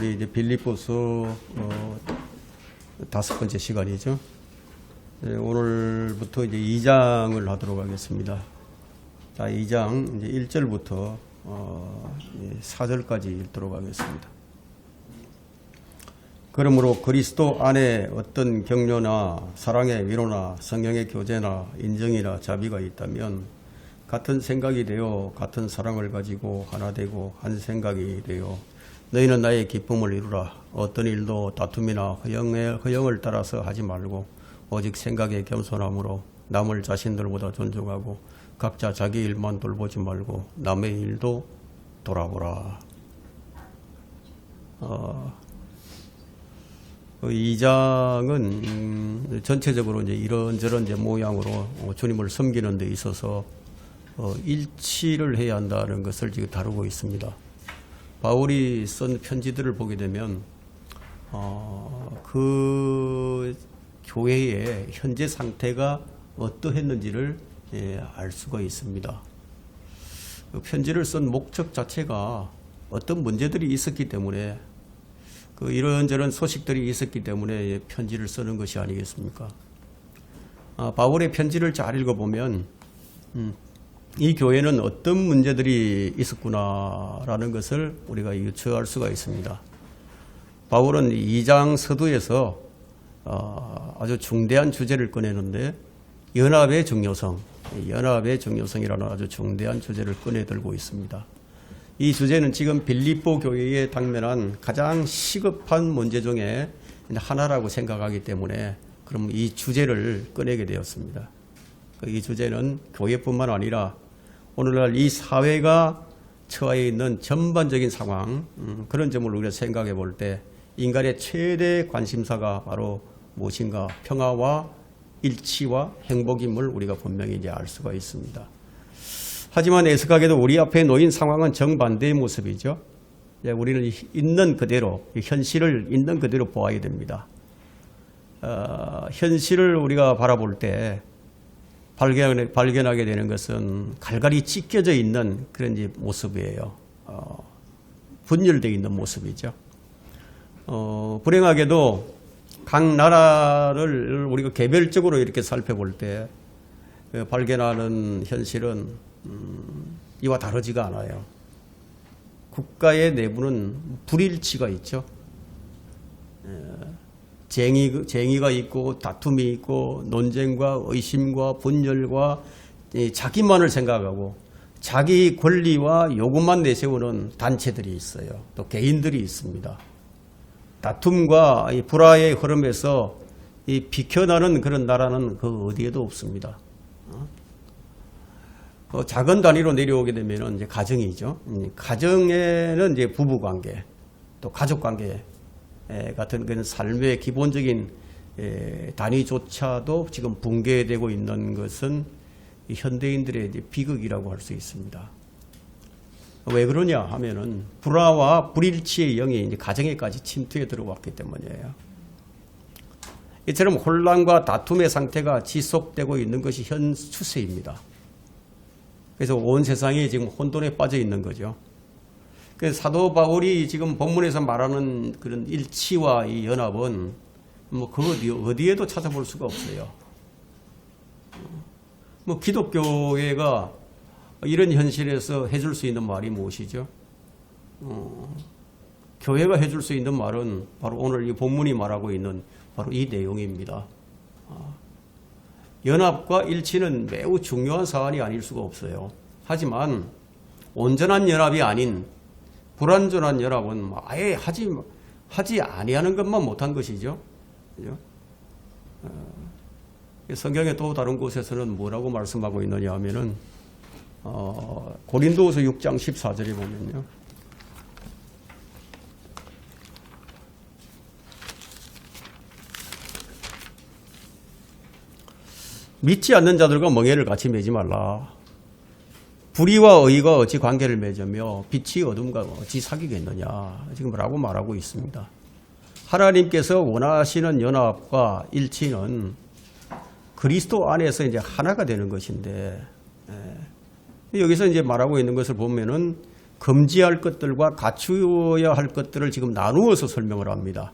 우리 이제 빌립보서 5번째 시간이죠. 오늘부터 이제 2장을 하도록 하겠습니다. 자, 2장 이제 1절부터 4절까지 읽도록 하겠습니다. 그러므로 그리스도 안에 어떤 격려나 사랑의 위로나 성령의 교제나 인정이나 자비가 있다면 같은 생각이 되어 같은 사랑을 가지고 하나 되고 한 생각이 되어 너희는 나의 기쁨을 이루라. 어떤 일도 다툼이나 허영을 따라서 하지 말고 오직 생각에 겸손함으로 남을 자신들보다 존중하고 각자 자기 일만 돌보지 말고 남의 일도 돌아보라. 이 장은 전체적으로 이제 이런저런 이제 모양으로 주님을 섬기는 데 있어서 일치를 해야 한다는 것을 지금 다루고 있습니다. 바울이 쓴 편지들을 보게 되면 그 교회의 현재 상태가 어떠했는지를 알 수가 있습니다. 그 편지를 쓴 목적 자체가 어떤 문제들이 있었기 때문에 그 이런저런 소식들이 있었기 때문에 편지를 쓰는 것이 아니겠습니까? 바울의 편지를 잘 읽어보면 이 교회는 어떤 문제들이 있었구나라는 것을 우리가 유추할 수가 있습니다. 바울은 2장 서두에서 아주 중대한 주제를 꺼내는데 연합의 중요성이라는 아주 중대한 주제를 꺼내들고 있습니다. 이 주제는 지금 빌립보 교회에 당면한 가장 시급한 문제 중에 하나라고 생각하기 때문에 그럼 이 주제를 꺼내게 되었습니다. 이 주제는 교회뿐만 아니라 오늘날 이 사회가 처해 있는 전반적인 상황, 그런 점을 우리가 생각해 볼 때 인간의 최대 관심사가 바로 무엇인가? 평화와 일치와 행복임을 우리가 분명히 이제 알 수가 있습니다. 하지만 애석하게도 우리 앞에 놓인 상황은 정반대의 모습이죠. 우리는 있는 그대로, 현실을 있는 그대로 보아야 됩니다. 현실을 우리가 바라볼 때 발견하게 되는 것은 갈갈이 찢겨져 있는 그런 이제 모습이에요. 분열되어 있는 모습이죠. 불행하게도 각 나라를 우리가 개별적으로 이렇게 살펴볼 때 발견하는 현실은 이와 다르지가 않아요. 국가의 내부는 불일치가 있죠. 쟁의가 있고 다툼이 있고 논쟁과 의심과 분열과 자기만을 생각하고 자기 권리와 요구만 내세우는 단체들이 있어요. 또 개인들이 있습니다. 다툼과 이 불화의 흐름에서 이 비켜나는 그런 나라는 그 어디에도 없습니다. 작은 단위로 내려오게 되면 이제 가정이죠. 가정에는 이제 부부관계, 또 가족관계 같은 그런 삶의 기본적인 단위조차도 지금 붕괴되고 있는 것은 현대인들의 이제 비극이라고 할 수 있습니다. 왜 그러냐 하면은 불화와 불일치의 영이 이제 가정에까지 침투해 들어왔기 때문이에요. 이처럼 혼란과 다툼의 상태가 지속되고 있는 것이 현 추세입니다. 그래서 온 세상이 지금 혼돈에 빠져 있는 거죠. 그래서 사도 바울이 지금 본문에서 말하는 그런 일치와 이 연합은 뭐 그 어디에도 찾아볼 수가 없어요. 뭐 기독교회가 이런 현실에서 해줄 수 있는 말이 무엇이죠? 교회가 해줄 수 있는 말은 바로 오늘 이 본문이 말하고 있는 바로 이 내용입니다. 연합과 일치는 매우 중요한 사안이 아닐 수가 없어요. 하지만 온전한 연합이 아닌 불완전한 연합은 아예 하지 아니하는 것만 못한 것이죠. 그죠? 성경의 또 다른 곳에서는 뭐라고 말씀하고 있느냐 하면은 고린도후서 6장 14절에 보면요. 믿지 않는 자들과 멍에를 같이 매지 말라. 불의와 의가 어찌 관계를 맺으며 빛이 어둠과 어찌 사귀겠느냐. 지금 라고 말하고 있습니다. 하나님께서 원하시는 연합과 일치는 그리스도 안에서 이제 하나가 되는 것인데, 여기서 이제 말하고 있는 것을 보면은 금지할 것들과 갖추어야 할 것들을 지금 나누어서 설명을 합니다.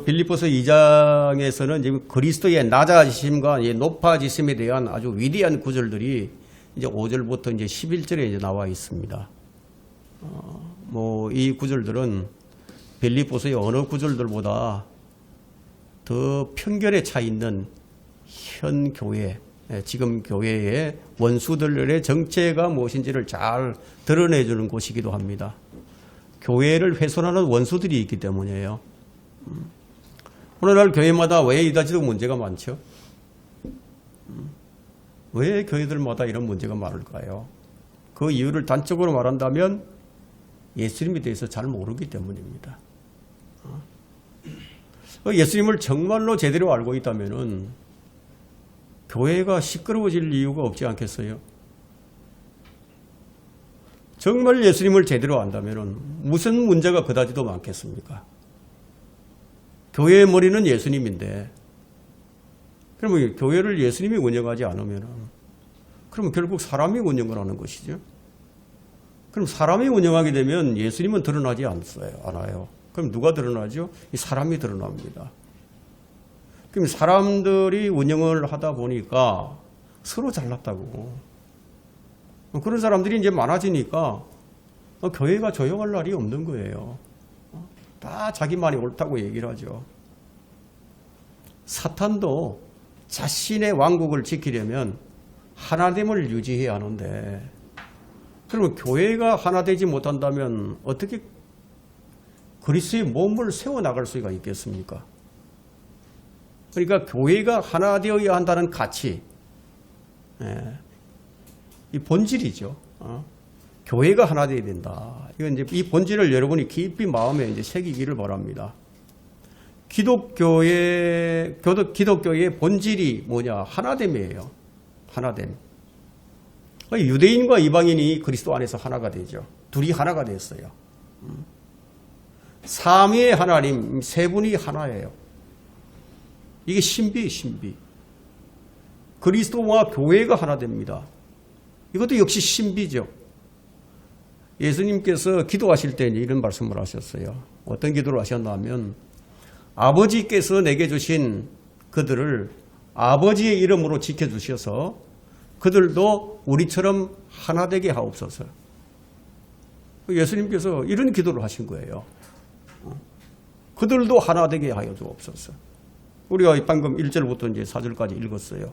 빌립보서 2장에서는 지금 그리스도의 낮아지심과 높아지심에 대한 아주 위대한 구절들이 이제 5절부터 이제 11절에 이제 나와 있습니다. 이 구절들은 빌립보서의 어느 구절들보다 더 편견에 차 있는 현 교회, 지금 교회의 원수들의 정체가 무엇인지를 잘 드러내주는 곳이기도 합니다. 교회를 훼손하는 원수들이 있기 때문이에요. 오늘날 교회마다 왜 이다지도 문제가 많죠? 왜 교회들마다 이런 문제가 많을까요? 그 이유를 단적으로 말한다면 예수님에 대해서 잘 모르기 때문입니다. 예수님을 정말로 제대로 알고 있다면 교회가 시끄러워질 이유가 없지 않겠어요? 정말 예수님을 제대로 안다면 무슨 문제가 그다지도 많겠습니까? 교회의 머리는 예수님인데 그러면 교회를 예수님이 운영하지 않으면 그러면 결국 사람이 운영을 하는 것이죠. 그럼 사람이 운영하게 되면 예수님은 드러나지 않아요. 그럼 누가 드러나죠? 이 사람이 드러납니다. 그럼 사람들이 운영을 하다 보니까 서로 잘났다고. 그런 사람들이 이제 많아지니까 교회가 조용할 날이 없는 거예요. 다 자기만이 옳다고 얘기를 하죠. 사탄도 자신의 왕국을 지키려면 하나됨을 유지해야 하는데 그러면 교회가 하나 되지 못한다면 어떻게 그리스도의 몸을 세워나갈 수가 있겠습니까? 그러니까 교회가 하나 되어야 한다는 가치, 이 본질이죠. 교회가 하나 되어야 된다. 이건 이제 이 본질을 여러분이 깊이 마음에 이제 새기기를 바랍니다. 기독교의 본질이 뭐냐? 하나됨이에요. 하나됨. 유대인과 이방인이 그리스도 안에서 하나가 되죠. 둘이 하나가 됐어요. 삼위의 하나님 세 분이 하나예요. 이게 신비예요, 신비. 그리스도와 교회가 하나 됩니다. 이것도 역시 신비죠. 예수님께서 기도하실 때 이런 말씀을 하셨어요. 어떤 기도를 하셨냐면 아버지께서 내게 주신 그들을 아버지의 이름으로 지켜주셔서 그들도 우리처럼 하나 되게 하옵소서. 예수님께서 이런 기도를 하신 거예요. 그들도 하나 되게 하여 주옵소서. 우리가 방금 1절부터 이제 4절까지 읽었어요.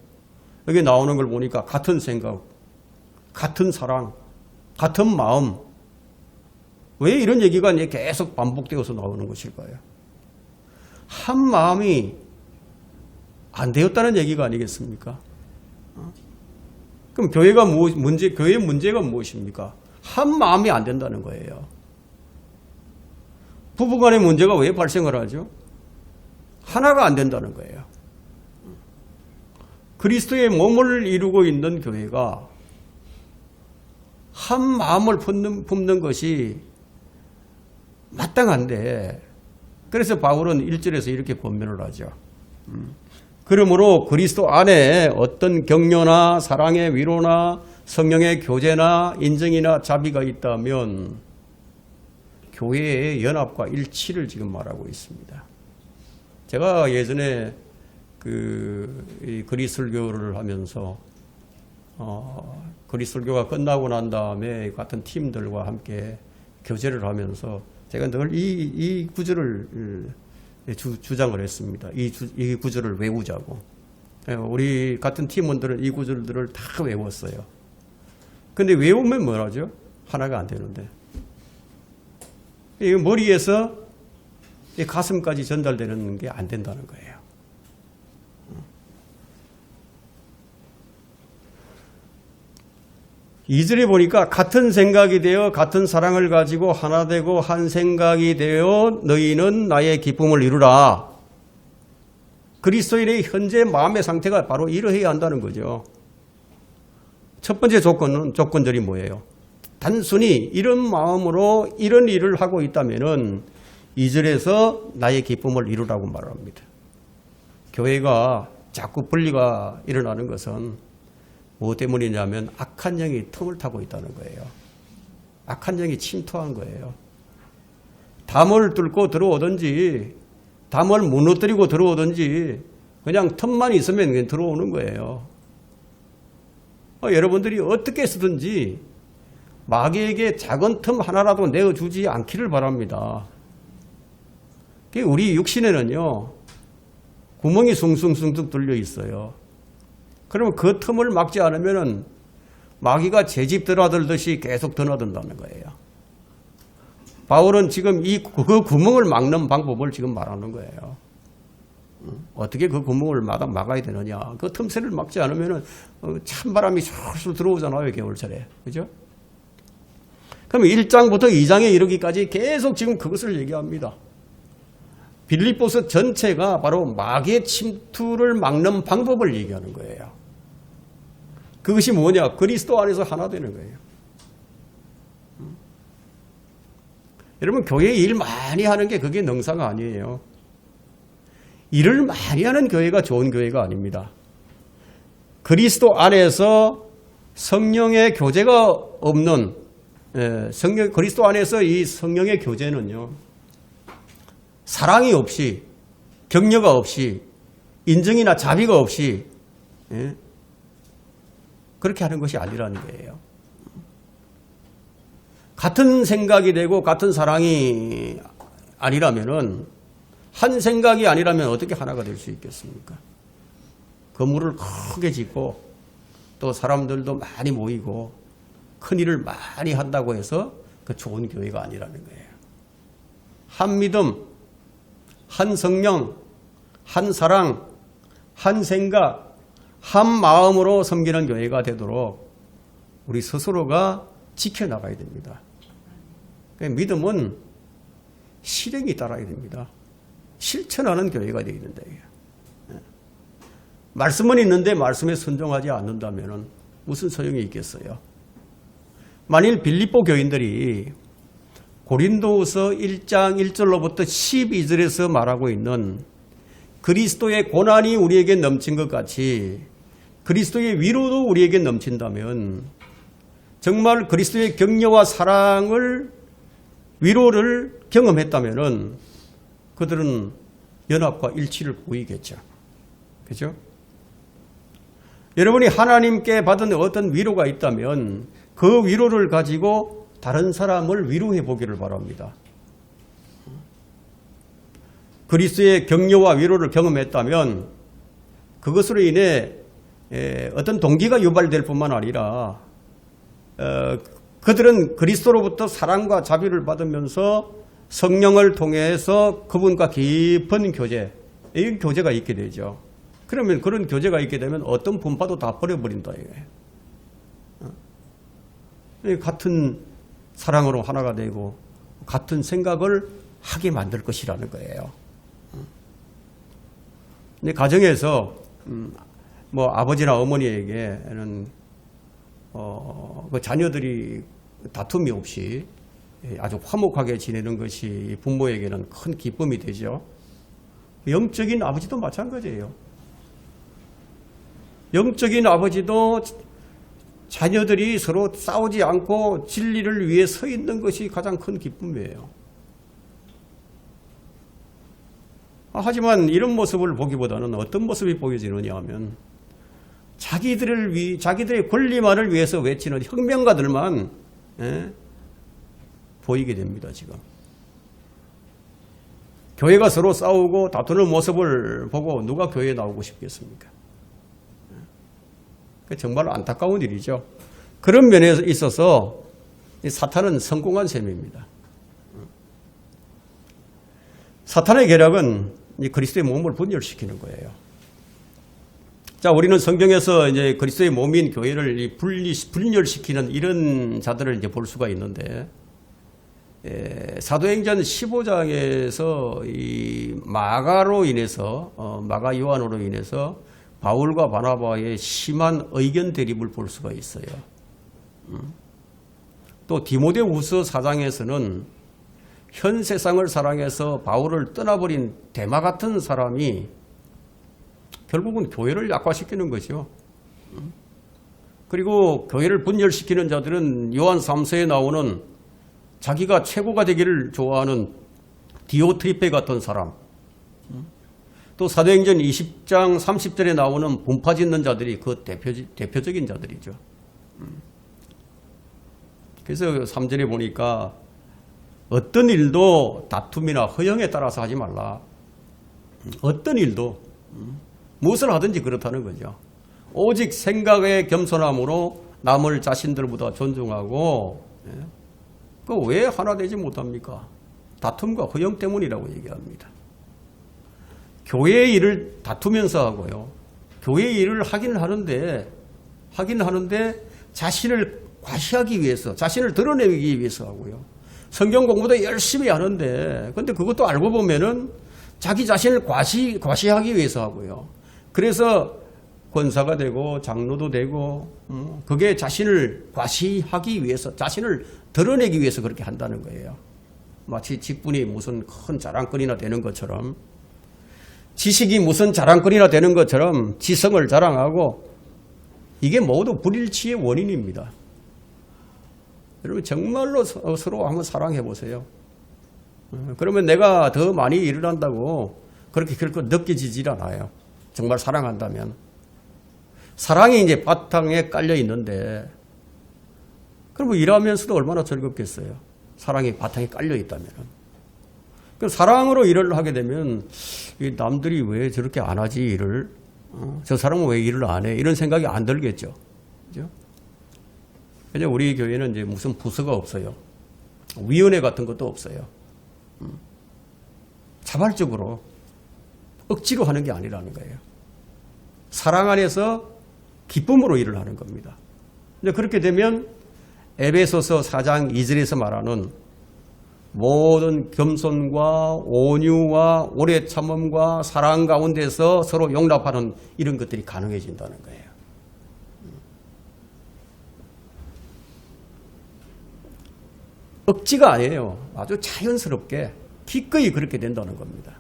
여기 나오는 걸 보니까 같은 생각, 같은 사랑, 같은 마음. 왜 이런 얘기가 계속 반복되어서 나오는 것일까요? 한 마음이 안 되었다는 얘기가 아니겠습니까? 그럼 교회의 문제가 무엇입니까? 한 마음이 안 된다는 거예요. 부부간의 문제가 왜 발생을 하죠? 하나가 안 된다는 거예요. 그리스도의 몸을 이루고 있는 교회가 한 마음을 품는 것이 마땅한데 그래서 바울은 1절에서 이렇게 권면을 하죠. 그러므로 그리스도 안에 어떤 격려나 사랑의 위로나 성령의 교제나 인정이나 자비가 있다면 교회의 연합과 일치를 지금 말하고 있습니다. 제가 예전에 그리스도교를 하면서 그리스도교가 끝나고 난 다음에 같은 팀들과 함께 교제를 하면서 제가 늘 이 구절을 주장을 했습니다. 이 구절을 외우자고. 우리 같은 팀원들은 이 구절들을 다 외웠어요. 근데 외우면 뭐라죠? 하나가 안 되는데. 이 머리에서 이 가슴까지 전달되는 게 안 된다는 거예요. 2절에 보니까 같은 생각이 되어 같은 사랑을 가지고 하나 되고 한 생각이 되어 너희는 나의 기쁨을 이루라. 그리스도인의 현재 마음의 상태가 바로 이러해야 한다는 거죠. 첫 번째 조건들이 뭐예요? 단순히 이런 마음으로 이런 일을 하고 있다면은 2절에서 나의 기쁨을 이루라고 말합니다. 교회가 자꾸 분리가 일어나는 것은 뭐 때문이냐면 악한 영이 틈을 타고 있다는 거예요. 악한 영이 침투한 거예요. 담을 뚫고 들어오든지 담을 무너뜨리고 들어오든지 그냥 틈만 있으면 그냥 들어오는 거예요. 여러분들이 어떻게 쓰든지 마귀에게 작은 틈 하나라도 내어주지 않기를 바랍니다. 우리 육신에는요, 구멍이 숭숭숭숭 뚫려 있어요. 그러면 그 틈을 막지 않으면 마귀가 제집 드나들듯이 계속 드나든다는 거예요. 바울은 지금 그 구멍을 막는 방법을 지금 말하는 거예요. 어떻게 그 구멍을 막아야 되느냐. 그 틈새를 막지 않으면 찬바람이 솔솔 들어오잖아요, 겨울철에. 그죠? 그럼 1장부터 2장에 이르기까지 계속 지금 그것을 얘기합니다. 빌립보서 전체가 바로 마귀의 침투를 막는 방법을 얘기하는 거예요. 그것이 뭐냐? 그리스도 안에서 하나 되는 거예요. 여러분, 교회 일 많이 하는 게 그게 능사가 아니에요. 일을 많이 하는 교회가 좋은 교회가 아닙니다. 그리스도 안에서 성령의 교제가 없는, 그리스도 안에서 이 성령의 교제는요, 사랑이 없이, 격려가 없이, 인정이나 자비가 없이, 그렇게 하는 것이 아니라는 거예요. 같은 생각이 되고 같은 사랑이 아니라면은, 한 생각이 아니라면 어떻게 하나가 될 수 있겠습니까? 건물을 크게 짓고 또 사람들도 많이 모이고 큰 일을 많이 한다고 해서 그 좋은 교회가 아니라는 거예요. 한 믿음, 한 성령, 한 사랑, 한 생각, 한 마음으로 섬기는 교회가 되도록 우리 스스로가 지켜나가야 됩니다. 믿음은 실행이 따라야 됩니다. 실천하는 교회가 되어야 된다. 말씀은 있는데 말씀에 순종하지 않는다면 무슨 소용이 있겠어요? 만일 빌립보 교인들이 고린도후서 1장 1절로부터 12절에서 말하고 있는 그리스도의 고난이 우리에게 넘친 것 같이 그리스도의 위로도 우리에게 넘친다면 정말 그리스도의 격려와 사랑을 위로를 경험했다면 그들은 연합과 일치를 보이겠죠. 그죠? 여러분이 하나님께 받은 어떤 위로가 있다면 그 위로를 가지고 다른 사람을 위로해 보기를 바랍니다. 그리스도의 격려와 위로를 경험했다면 그것으로 인해 어떤 동기가 유발될 뿐만 아니라 그들은 그리스도로부터 사랑과 자비를 받으면서 성령을 통해서 그분과 깊은 교제, 이 교제가 있게 되죠. 그러면 그런 교제가 있게 되면 어떤 분파도 다 버려버린다 이거예요. 같은 사랑으로 하나가 되고 같은 생각을 하게 만들 것이라는 거예요. 근데 가정에서 뭐 아버지나 어머니에게는 그 자녀들이 다툼이 없이 아주 화목하게 지내는 것이 부모에게는 큰 기쁨이 되죠. 영적인 아버지도 마찬가지예요. 영적인 아버지도 자녀들이 서로 싸우지 않고 진리를 위해 서 있는 것이 가장 큰 기쁨이에요. 하지만 이런 모습을 보기보다는 어떤 모습이 보여지느냐 하면 자기들의 권리만을 위해서 외치는 혁명가들만 보이게 됩니다. 지금 교회가 서로 싸우고 다투는 모습을 보고 누가 교회에 나오고 싶겠습니까? 정말 안타까운 일이죠. 그런 면에 있어서 사탄은 성공한 셈입니다. 사탄의 계략은 그리스도의 몸을 분열시키는 거예요. 자, 우리는 성경에서 이제 그리스도의 몸인 교회를 분열시키는 이런 자들을 이제 볼 수가 있는데, 사도행전 15장에서 이 마가로 인해서, 마가 요한으로 인해서 바울과 바나바의 심한 의견 대립을 볼 수가 있어요. 또 디모데후서 4장에서는 현 세상을 사랑해서 바울을 떠나버린 데마 같은 사람이 결국은 교회를 약화시키는 거죠. 그리고 교회를 분열시키는 자들은 요한 3서에 나오는 자기가 최고가 되기를 좋아하는 디오트리페 같은 사람, 또 사도행전 20장 30절에 나오는 분파 짓는 자들이 그 대표적인 자들이죠. 그래서 3절에 보니까 어떤 일도 다툼이나 허영에 따라서 하지 말라. 어떤 일도 무엇을 하든지 그렇다는 거죠. 오직 생각의 겸손함으로 남을 자신들보다 존중하고, 그 왜 하나 되지 못합니까? 다툼과 허영 때문이라고 얘기합니다. 교회의 일을 다투면서 하고요. 교회의 일을 하긴 하는데 자신을 과시하기 위해서, 자신을 드러내기 위해서 하고요. 성경 공부도 열심히 하는데, 근데 그것도 알고 보면은 자기 자신을 과시하기 위해서 하고요. 그래서 권사가 되고 장로도 되고, 그게 자신을 과시하기 위해서, 자신을 드러내기 위해서 그렇게 한다는 거예요. 마치 직분이 무슨 큰 자랑거리나 되는 것처럼, 지식이 무슨 자랑거리나 되는 것처럼 지성을 자랑하고, 이게 모두 불일치의 원인입니다. 여러분 정말로 서로 한번 사랑해 보세요. 그러면 내가 더 많이 일을 한다고 그렇게 결코 느껴지질 않아요. 정말 사랑한다면. 사랑이 이제 바탕에 깔려 있는데, 그럼 일하면서도 얼마나 즐겁겠어요. 사랑이 바탕에 깔려 있다면. 그럼 사랑으로 일을 하게 되면 남들이 왜 저렇게 안 하지 일을, 저 사람은 왜 일을 안 해, 이런 생각이 안 들겠죠. 그죠? 그냥 우리 교회는 이제 무슨 부서가 없어요. 위원회 같은 것도 없어요. 자발적으로 억지로 하는 게 아니라는 거예요. 사랑 안에서 기쁨으로 일을 하는 겁니다. 근데 그렇게 되면 에베소서 4장 2절에서 말하는 모든 겸손과 온유와 오래 참음과 사랑 가운데서 서로 용납하는 이런 것들이 가능해진다는 거예요. 억지가 아니에요. 아주 자연스럽게 기꺼이 그렇게 된다는 겁니다.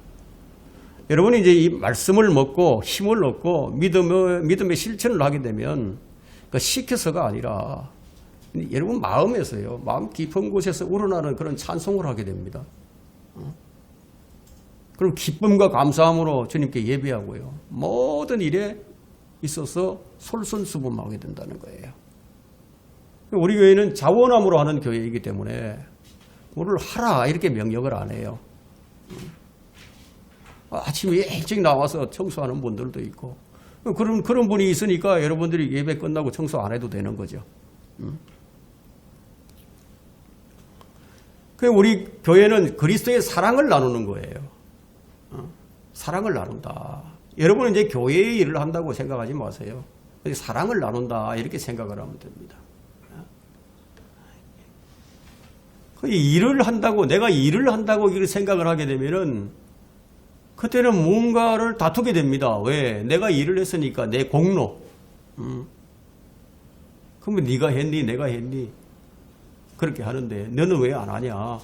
여러분이 이제 이 말씀을 먹고 힘을 얻고 믿음의 실천을 하게 되면 그 시켜서가 아니라 여러분 마음에서요, 마음 깊은 곳에서 우러나는 그런 찬송을 하게 됩니다. 그럼 기쁨과 감사함으로 주님께 예배하고요, 모든 일에 있어서 솔선수범하게 된다는 거예요. 우리 교회는 자원함으로 하는 교회이기 때문에 뭐를 하라 이렇게 명령을 안 해요. 아침에 일찍 나와서 청소하는 분들도 있고, 그런 분이 있으니까 여러분들이 예배 끝나고 청소 안 해도 되는 거죠. 우리 교회는 그리스도의 사랑을 나누는 거예요. 사랑을 나눈다. 여러분은 이제 교회의 일을 한다고 생각하지 마세요. 사랑을 나눈다 이렇게 생각을 하면 됩니다. 일을 한다고, 내가 일을 한다고 이렇게 생각을 하게 되면은 그때는 뭔가를 다투게 됩니다. 왜? 내가 일을 했으니까 내 공로. 그러면 네가 했니? 내가 했니? 그렇게 하는데 너는 왜 안 하냐?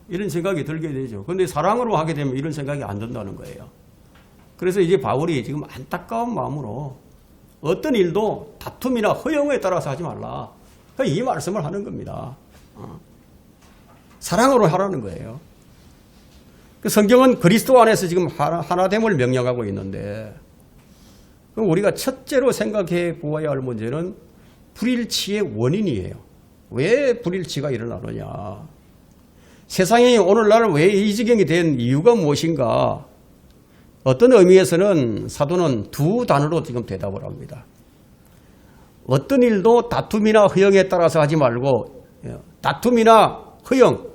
이런 생각이 들게 되죠. 그런데 사랑으로 하게 되면 이런 생각이 안 든다는 거예요. 그래서 이제 바울이 지금 안타까운 마음으로 어떤 일도 다툼이나 허영에 따라서 하지 말라, 이 말씀을 하는 겁니다. 사랑으로 하라는 거예요. 성경은 그리스도 안에서 지금 하나됨을 명령하고 있는데, 그럼 우리가 첫째로 생각해 보아야 할 문제는 불일치의 원인이에요. 왜 불일치가 일어나느냐? 세상이 오늘날 왜 이 지경이 된 이유가 무엇인가? 어떤 의미에서는 사도는 두 단어로 지금 대답을 합니다. 어떤 일도 다툼이나 허영에 따라서 하지 말고, 다툼이나 허영,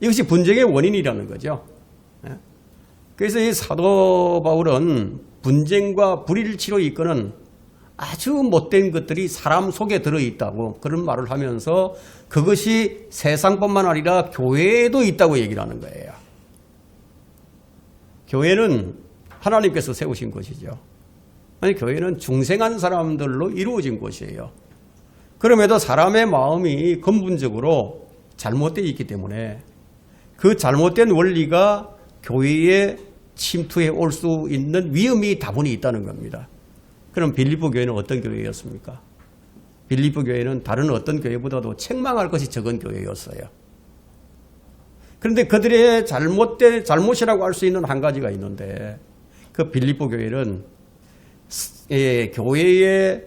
이것이 분쟁의 원인이라는 거죠. 그래서 이 사도 바울은 분쟁과 불일치로 이끄는 아주 못된 것들이 사람 속에 들어있다고 그런 말을 하면서 그것이 세상뿐만 아니라 교회에도 있다고 얘기를 하는 거예요. 교회는 하나님께서 세우신 것이죠. 아니, 교회는 중생한 사람들로 이루어진 것이에요. 그럼에도 사람의 마음이 근본적으로 잘못되어 있기 때문에 그 잘못된 원리가 교회에 침투해 올 수 있는 위험이 다분히 있다는 겁니다. 그럼 빌립보 교회는 어떤 교회였습니까? 빌립보 교회는 다른 어떤 교회보다도 책망할 것이 적은 교회였어요. 그런데 그들의 잘못이라고 할 수 있는 한 가지가 있는데 그 빌립보 교회는 교회의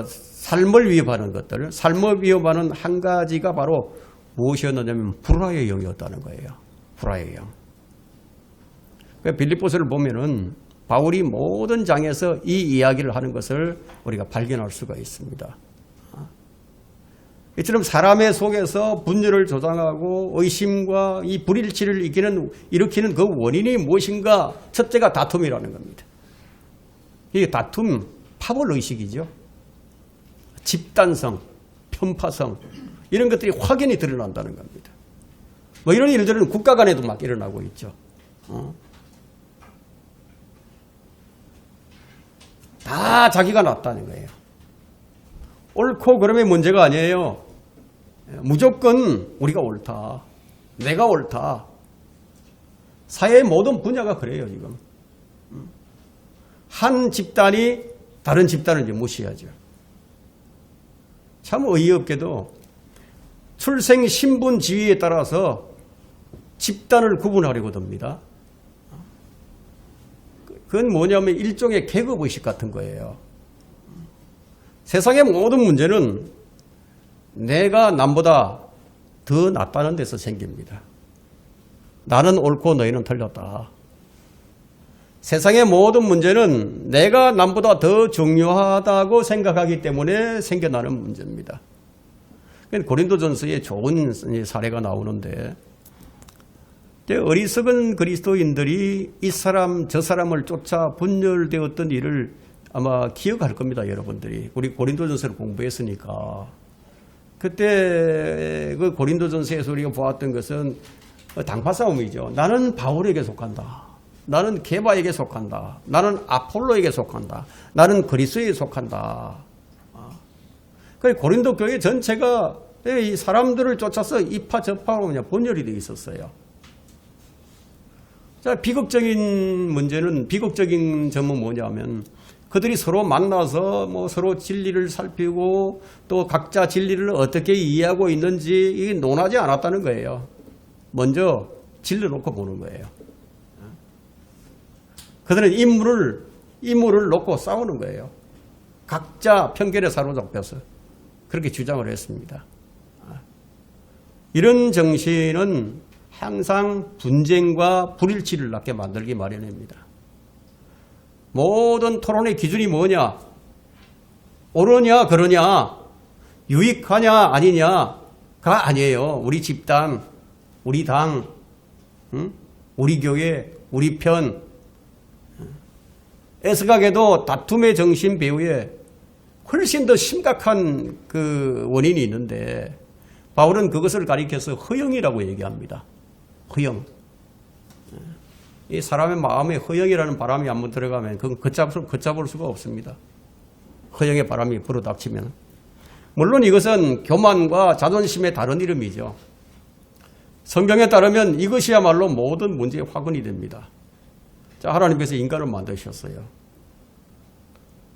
삶을 위협하는 것들, 삶을 위협하는 한 가지가 바로 무엇이었느냐면 불화의 영이었다는 거예요. 불화의 영. 빌립보서를 보면은 바울이 모든 장에서 이 이야기를 하는 것을 우리가 발견할 수가 있습니다. 이처럼 사람의 속에서 분열을 조장하고 의심과 이 불일치를 일으키는 그 원인이 무엇인가? 첫째가 다툼이라는 겁니다. 이게 다툼, 파벌의식이죠. 집단성, 편파성 이런 것들이 확연히 드러난다는 겁니다. 뭐 이런 일들은 국가 간에도 막 일어나고 있죠. 다 자기가 낫다는 거예요. 옳고 그름의 문제가 아니에요. 무조건 우리가 옳다. 내가 옳다. 사회의 모든 분야가 그래요, 지금. 한 집단이 다른 집단을 이제 무시하죠. 참 어이없게도 출생 신분 지위에 따라서 집단을 구분하려고 듭니다. 그건 뭐냐면 일종의 계급의식 같은 거예요. 세상의 모든 문제는 내가 남보다 더 낫다는 데서 생깁니다. 나는 옳고 너희는 틀렸다. 세상의 모든 문제는 내가 남보다 더 중요하다고 생각하기 때문에 생겨나는 문제입니다. 고린도전서에 좋은 사례가 나오는데 어리석은 그리스도인들이 이 사람 저 사람을 쫓아 분열되었던 일을 아마 기억할 겁니다. 여러분들이 우리 고린도전서를 공부했으니까 그때 그 고린도전서에서 우리가 보았던 것은 당파 싸움이죠. 나는 바울에게 속한다. 나는 게바에게 속한다. 나는 아폴로에게 속한다. 나는 그리스도에 속한다. 그래서 고린도 교회 전체가 이 사람들을 쫓아서 이파 저파로 그냥 분열이 되어 있었어요. 자, 비극적인 문제는 비극적인 점은 뭐냐면 그들이 서로 만나서 뭐 서로 진리를 살피고 또 각자 진리를 어떻게 이해하고 있는지 이게 논하지 않았다는 거예요. 먼저 질러놓고 보는 거예요. 그들은 인물을 놓고 싸우는 거예요. 각자 편견에 사로잡혀서 그렇게 주장을 했습니다. 이런 정신은 항상 분쟁과 불일치를 낳게 만들기 마련입니다. 모든 토론의 기준이 뭐냐? 옳으냐 그러냐? 유익하냐 아니냐가 아니에요. 우리 집단, 우리 당, 우리 교회, 우리 편. 애석하게도 다툼의 정신 배후에 훨씬 더 심각한 그 원인이 있는데 바울은 그것을 가리켜서 허영이라고 얘기합니다. 허영. 이 사람의 마음에 허영이라는 바람이 한번 들어가면 그건 걷잡을 수가 없습니다. 허영의 바람이 불어닥치면. 물론 이것은 교만과 자존심의 다른 이름이죠. 성경에 따르면 이것이야말로 모든 문제의 화근이 됩니다. 자, 하나님께서 인간을 만드셨어요.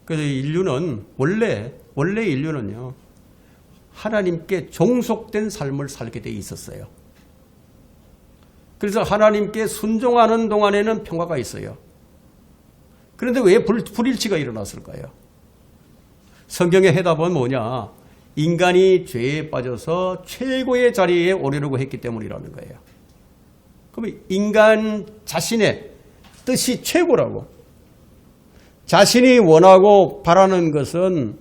그래서 인류는 원래 인류는요 하나님께 종속된 삶을 살게 돼 있었어요. 그래서 하나님께 순종하는 동안에는 평화가 있어요. 그런데 왜 불일치가 일어났을까요? 성경의 해답은 뭐냐? 인간이 죄에 빠져서 최고의 자리에 오르려고 했기 때문이라는 거예요. 그럼 인간 자신의 뜻이 최고라고. 자신이 원하고 바라는 것은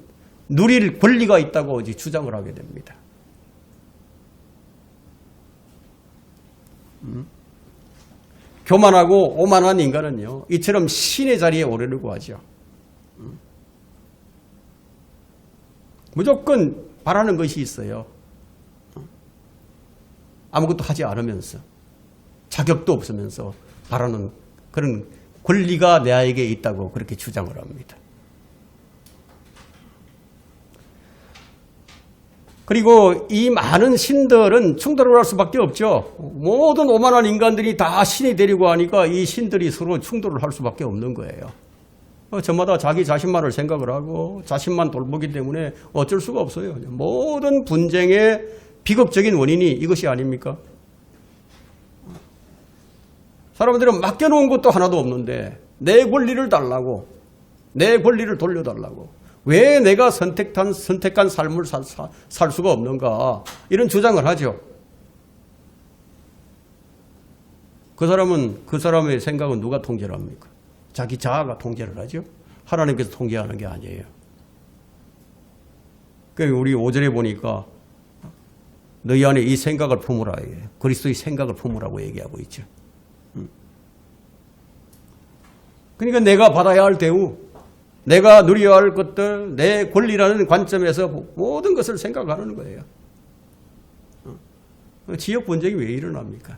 누릴 권리가 있다고 주장을 하게 됩니다. 교만하고 오만한 인간은요, 이처럼 신의 자리에 오르려고 하죠. 무조건 바라는 것이 있어요. 아무것도 하지 않으면서, 자격도 없으면서 바라는 그런 권리가 내에게 있다고 그렇게 주장을 합니다. 그리고 이 많은 신들은 충돌을 할 수밖에 없죠. 모든 오만한 인간들이 다 신이 되려고 하니까 이 신들이 서로 충돌을 할 수밖에 없는 거예요. 저마다 자기 자신만을 생각을 하고 자신만 돌보기 때문에 어쩔 수가 없어요. 모든 분쟁의 비극적인 원인이 이것이 아닙니까? 사람들은 맡겨놓은 것도 하나도 없는데 내 권리를 달라고, 내 권리를 돌려달라고, 왜 내가 선택한 삶을 살 수가 없는가, 이런 주장을 하죠. 그 사람의 생각은 누가 통제를 합니까? 자기 자아가 통제를 하죠. 하나님께서 통제하는 게 아니에요. 우리 5절에 보니까 너희 안에 이 생각을 품으라, 그리스도의 생각을 품으라고 얘기하고 있죠. 그러니까 내가 받아야 할 대우, 내가 누려야 할 것들, 내 권리라는 관점에서 모든 것을 생각하는 거예요. 지역 분쟁이 왜 일어납니까?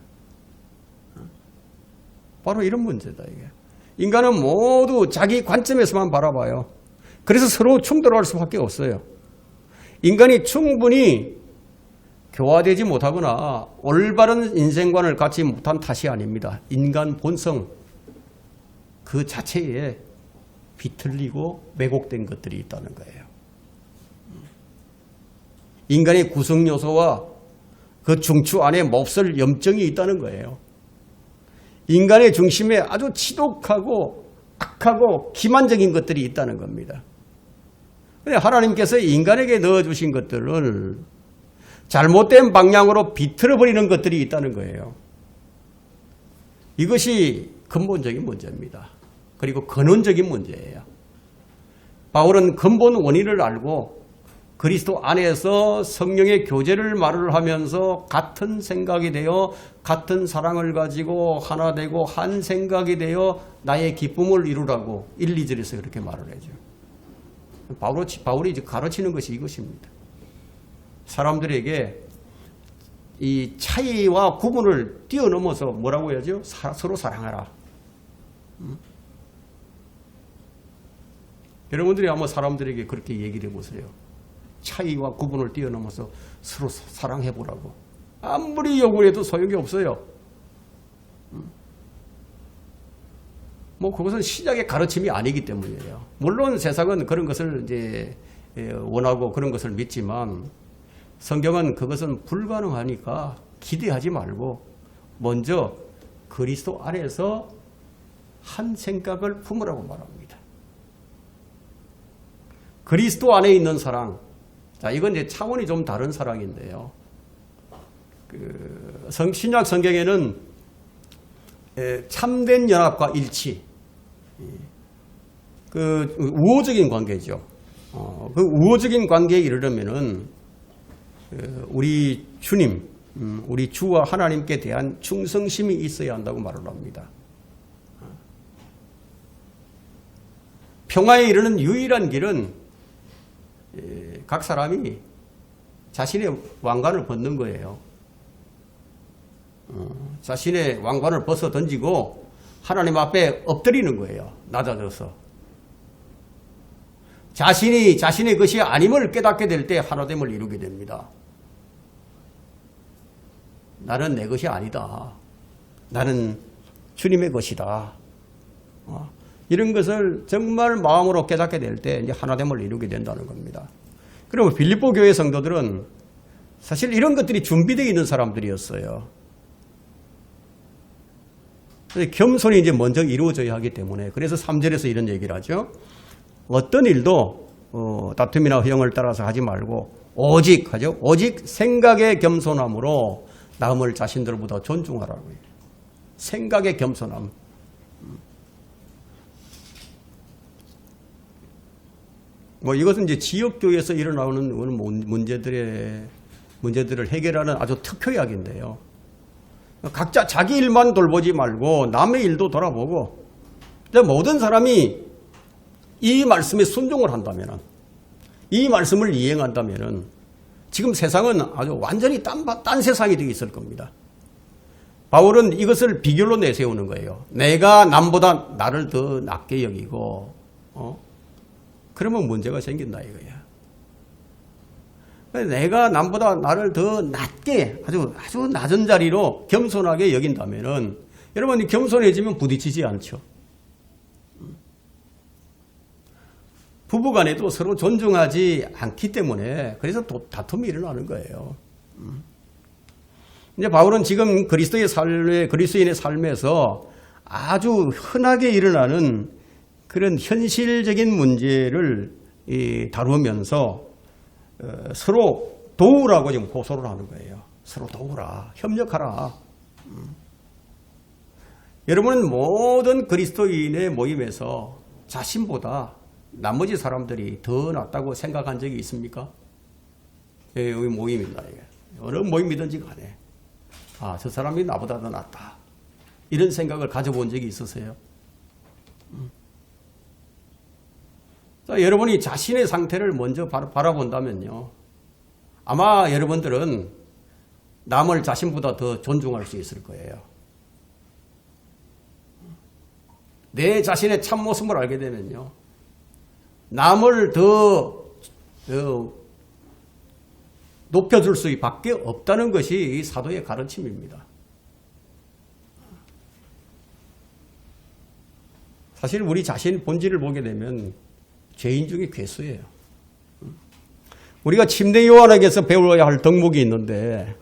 바로 이런 문제다, 이게. 인간은 모두 자기 관점에서만 바라봐요. 그래서 서로 충돌할 수밖에 없어요. 인간이 충분히 교화되지 못하거나 올바른 인생관을 갖지 못한 탓이 아닙니다. 인간 본성 그 자체에 비틀리고 왜곡된 것들이 있다는 거예요. 인간의 구성 요소와 그 중추 안에 몹쓸 염증이 있다는 거예요. 인간의 중심에 아주 지독하고 악하고 기만적인 것들이 있다는 겁니다. 하나님께서 인간에게 넣어주신 것들을 잘못된 방향으로 비틀어버리는 것들이 있다는 거예요. 이것이 근본적인 문제입니다. 그리고 근원적인 문제예요. 바울은 근본 원인을 알고 그리스도 안에서 성령의 교제를 말을 하면서 같은 생각이 되어 같은 사랑을 가지고 하나 되고 한 생각이 되어 나의 기쁨을 이루라고 1, 2절에서 그렇게 말을 해줘. 바울이 이제 가르치는 것이 이것입니다. 사람들에게 이 차이와 구분을 뛰어넘어서 뭐라고 해야죠? 서로 사랑하라. 여러분들이 한번 사람들에게 그렇게 얘기를 해보세요. 차이와 구분을 뛰어넘어서 서로 사랑해보라고. 아무리 요구를 해도 소용이 없어요. 그것은 신약의 가르침이 아니기 때문이에요. 물론 세상은 그런 것을 이제 원하고 그런 것을 믿지만 성경은 그것은 불가능하니까 기대하지 말고 먼저 그리스도 안에서 한 생각을 품으라고 말합니다. 그리스도 안에 있는 사랑. 자, 이건 이제 차원이 좀 다른 사랑인데요. 신약 성경에는 참된 연합과 일치, 우호적인 관계죠. 그 우호적인 관계에 이르려면은 우리 주님, 우리 주와 하나님께 대한 충성심이 있어야 한다고 말을 합니다. 평화에 이르는 유일한 길은 각 사람이 자신의 왕관을 벗는 거예요. 자신의 왕관을 벗어 던지고 하나님 앞에 엎드리는 거예요. 낮아져서. 자신이 자신의 것이 아님을 깨닫게 될 때 하나됨을 이루게 됩니다. 나는 내 것이 아니다. 나는 주님의 것이다. 이런 것을 정말 마음으로 깨닫게 될 때 이제 하나됨을 이루게 된다는 겁니다. 그리고 빌립보 교회 성도들은 사실 이런 것들이 준비되어 있는 사람들이었어요. 겸손이 이제 먼저 이루어져야 하기 때문에 그래서 3절에서 이런 얘기를 하죠. 어떤 일도 다툼이나 허영을 따라서 하지 말고 오직 하죠. 오직 생각의 겸손함으로 남을 자신들보다 존중하라고요. 생각의 겸손함. 이것은 이제 지역교회에서 일어나는 문제들을 해결하는 아주 특효약인데요. 각자 자기 일만 돌보지 말고 남의 일도 돌아보고 모든 사람이 이 말씀에 순종을 한다면, 이 말씀을 이행한다면 지금 세상은 아주 완전히 딴 세상이 되어 있을 겁니다. 바울은 이것을 비결로 내세우는 거예요. 내가 남보다 나를 더 낮게 여기고 그러면 문제가 생긴다 이거야. 내가 남보다 나를 더 낮게 아주 낮은 자리로 겸손하게 여긴다면은 여러분 겸손해지면 부딪히지 않죠. 부부 간에도 서로 존중하지 않기 때문에 그래서 또 다툼이 일어나는 거예요. 이제 바울은 지금 그리스도의 삶에, 그리스도인의 삶에서 아주 흔하게 일어나는 그런 현실적인 문제를 다루면서 서로 도우라고 지금 고소를 하는 거예요. 서로 도우라, 협력하라. 여러분은 모든 그리스도인의 모임에서 자신보다 나머지 사람들이 더 낫다고 생각한 적이 있습니까? 여기 모임입니다. 어느 모임이든지 간에 저 사람이 나보다 더 낫다. 이런 생각을 가져본 적이 있으세요? 자, 여러분이 자신의 상태를 먼저 바라본다면요. 아마 여러분들은 남을 자신보다 더 존중할 수 있을 거예요. 내 자신의 참모습을 알게 되면요. 남을 더 높여줄 수밖에 없다는 것이 이 사도의 가르침입니다. 사실 우리 자신 본질을 보게 되면 죄인 중에 괴수예요. 우리가 침례 요한에게서 배워야 할 덕목이 있는데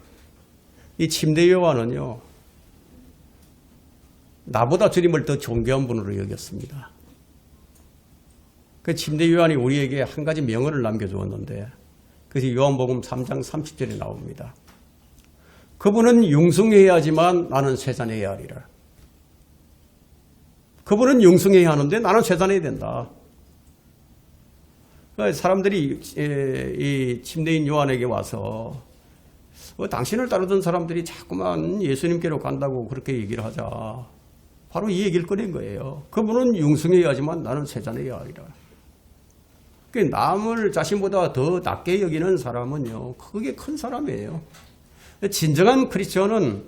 이 침례 요한은요. 나보다 주님을 더 존귀한 분으로 여겼습니다. 그 침례 요한이 우리에게 한 가지 명언을 남겨주었는데 그것이 요한복음 3장 30절에 나옵니다. 그분은 융숭해야 하지만 나는 쇠잔해야 하리라. 그분은 융숭해야 하는데 나는 쇠잔해야 된다. 사람들이 이 침례인 요한에게 와서 당신을 따르던 사람들이 자꾸만 예수님께로 간다고 그렇게 얘기를 하자. 바로 이 얘기를 꺼낸 거예요. 그분은 융숭해야 하지만 나는 쇠잔해야 하리라. 남을 자신보다 더 낮게 여기는 사람은요. 그게 큰 사람이에요. 진정한 크리스천은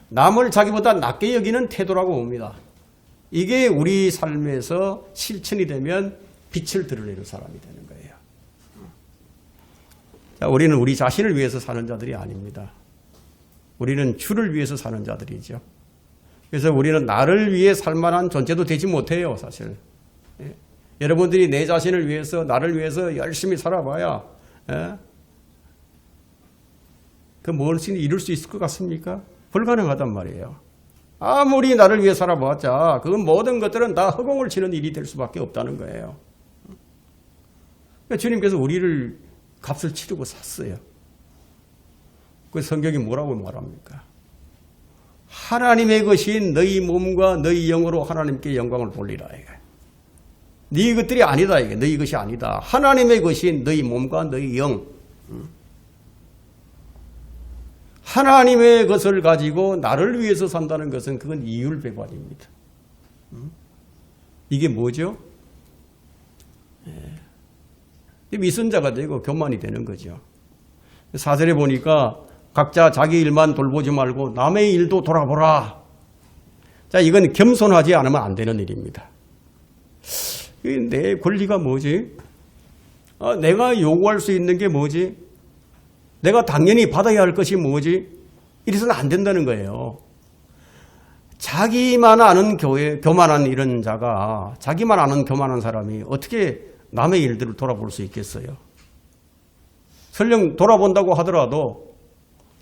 남을 자기보다 낮게 여기는 태도라고 봅니다. 이게 우리 삶에서 실천이 되면 빛을 드러내는 사람이 되는 거예요. 자, 우리는 우리 자신을 위해서 사는 자들이 아닙니다. 우리는 주를 위해서 사는 자들이죠. 그래서 우리는 나를 위해 살만한 존재도 되지 못해요, 사실. 예. 여러분들이 내 자신을 위해서, 나를 위해서 열심히 살아봐야, 예? 그 무엇을 이룰 수 있을 것 같습니까? 불가능하단 말이에요. 아무리 나를 위해 살아봤자, 그 모든 것들은 다 허공을 치는 일이 될 수밖에 없다는 거예요. 그러니까 주님께서 우리를 값을 치르고 샀어요. 그 성경이 뭐라고 말합니까? 하나님의 것인 너희 몸과 너희 영으로 하나님께 영광을 돌리라. 네 것들이 아니다. 이게 너희 것이 아니다. 하나님의 것인 너희 몸과 너희 영. 하나님의 것을 가지고 나를 위해서 산다는 것은 그건 이율배반입니다. 이게 뭐죠? 미선자가 되고 교만이 되는 거죠. 4절에 보니까 각자 자기 일만 돌보지 말고 남의 일도 돌아보라. 자, 이건 겸손하지 않으면 안 되는 일입니다. 내 권리가 뭐지? 내가 요구할 수 있는 게 뭐지? 내가 당연히 받아야 할 것이 뭐지? 이래서는 안 된다는 거예요. 자기만 아는 교만한 이런 자가, 자기만 아는 교만한 사람이 어떻게 남의 일들을 돌아볼 수 있겠어요? 설령 돌아본다고 하더라도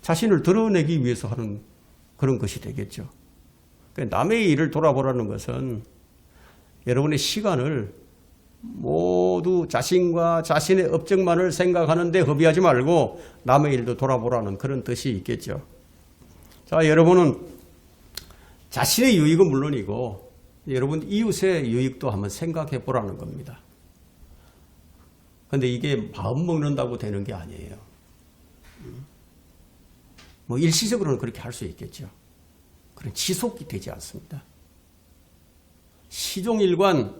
자신을 드러내기 위해서 하는 그런 것이 되겠죠. 남의 일을 돌아보라는 것은 여러분의 시간을 모두 자신과 자신의 업적만을 생각하는 데 허비하지 말고 남의 일도 돌아보라는 그런 뜻이 있겠죠. 자, 여러분은 자신의 유익은 물론이고 여러분 이웃의 유익도 한번 생각해 보라는 겁니다. 그런데 이게 마음 먹는다고 되는 게 아니에요. 뭐 일시적으로는 그렇게 할 수 있겠죠. 그런 지속이 되지 않습니다. 시종일관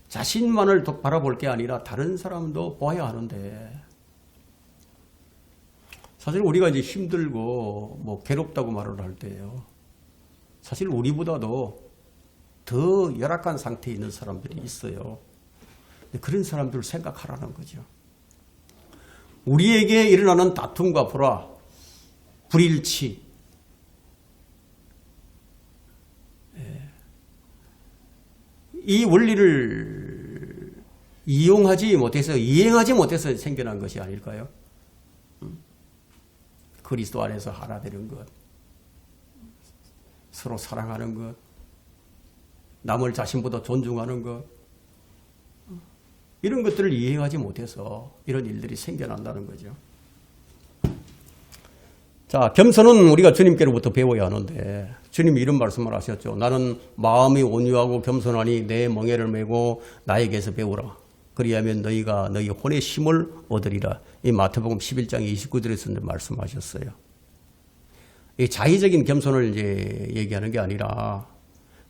자신만을 바라볼 게 아니라 다른 사람도 보아야 하는데 사실 우리가 이제 힘들고 뭐 괴롭다고 말을 할 때요. 사실 우리보다도 더 열악한 상태에 있는 사람들이 있어요. 그런 사람들을 생각하라는 거죠. 우리에게 일어나는 다툼과 불일치, 이 원리를 이용하지 못해서 이행하지 못해서 생겨난 것이 아닐까요? 그리스도 안에서 하나 되는 것, 서로 사랑하는 것, 남을 자신보다 존중하는 것, 이런 것들을 이행하지 못해서 이런 일들이 생겨난다는 거죠. 자, 겸손은 우리가 주님께로부터 배워야 하는데 주님이 이런 말씀을 하셨죠. 나는 마음이 온유하고 겸손하니 내 멍에를 메고 나에게서 배우라. 그리하면 너희가 너희 혼의 힘을 얻으리라. 이 마태복음 11장 29절에서 말씀하셨어요. 이 자의적인 겸손을 이제 얘기하는 게 아니라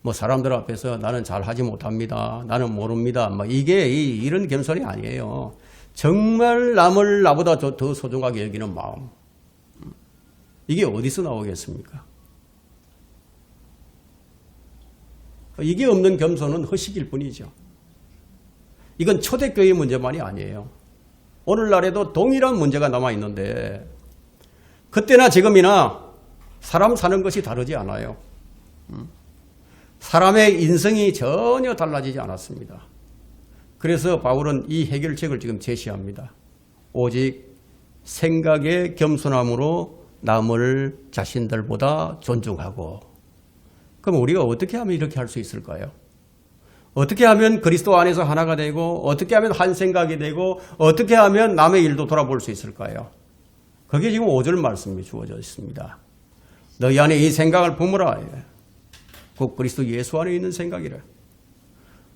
뭐 사람들 앞에서 나는 잘하지 못합니다. 나는 모릅니다. 뭐 이게 이런 겸손이 아니에요. 정말 남을 나보다 더 소중하게 여기는 마음. 이게 어디서 나오겠습니까? 이게 없는 겸손은 허식일 뿐이죠. 이건 초대교회 문제만이 아니에요. 오늘날에도 동일한 문제가 남아있는데 그때나 지금이나 사람 사는 것이 다르지 않아요. 사람의 인성이 전혀 달라지지 않았습니다. 그래서 바울은 이 해결책을 지금 제시합니다. 오직 생각의 겸손함으로 남을 자신들보다 존중하고. 그럼 우리가 어떻게 하면 이렇게 할 수 있을까요? 어떻게 하면 그리스도 안에서 하나가 되고 어떻게 하면 한 생각이 되고 어떻게 하면 남의 일도 돌아볼 수 있을까요? 그게 지금 5절 말씀이 주어져 있습니다. 너희 안에 이 생각을 품으라. 곧 그리스도 예수 안에 있는 생각이라.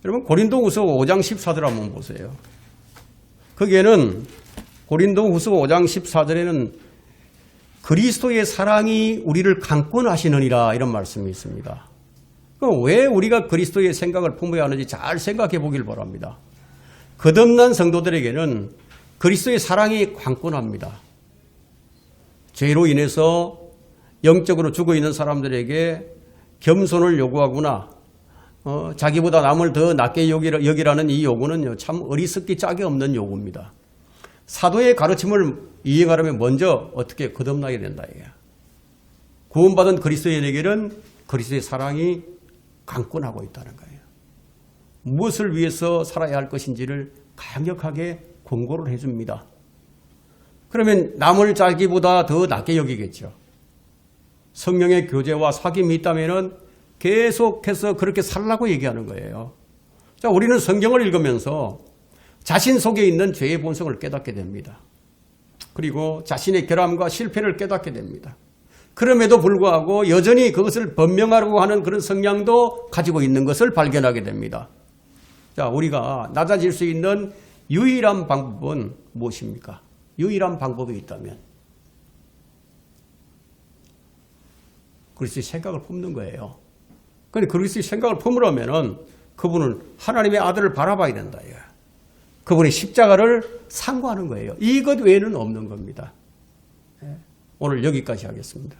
여러분 고린도후서 5장 14절 한번 보세요. 거기에는 고린도후서 5장 14절에는 그리스도의 사랑이 우리를 강권하시느니라 이런 말씀이 있습니다. 그럼 왜 우리가 그리스도의 생각을 품어야 하는지 잘 생각해 보길 바랍니다. 거듭난 성도들에게는 그리스도의 사랑이 강권합니다. 죄로 인해서 영적으로 죽어있는 사람들에게 겸손을 요구하거나 자기보다 남을 더 낮게 여기라는 이 요구는 참 어리석기 짝이 없는 요구입니다. 사도의 가르침을 이행하려면 먼저 어떻게 거듭나야 된다. 구원받은 그리스도인에게는 그리스도의 사랑이 강권하고 있다는 거예요. 무엇을 위해서 살아야 할 것인지를 강력하게 권고를 해줍니다. 그러면 남을 자기보다 더 낮게 여기겠죠. 성령의 교제와 사귐이 있다면 계속해서 그렇게 살라고 얘기하는 거예요. 자, 우리는 성경을 읽으면서 자신 속에 있는 죄의 본성을 깨닫게 됩니다. 그리고 자신의 결함과 실패를 깨닫게 됩니다. 그럼에도 불구하고 여전히 그것을 변명하려고 하는 그런 성향도 가지고 있는 것을 발견하게 됩니다. 자, 우리가 낮아질 수 있는 유일한 방법은 무엇입니까? 유일한 방법이 있다면 그리스도의 생각을 품는 거예요. 그런데 그리스도의 생각을 품으려면 그분은 하나님의 아들을 바라봐야 된다. 그분의 십자가를 상고하는 거예요. 이것 외에는 없는 겁니다. 오늘 여기까지 하겠습니다.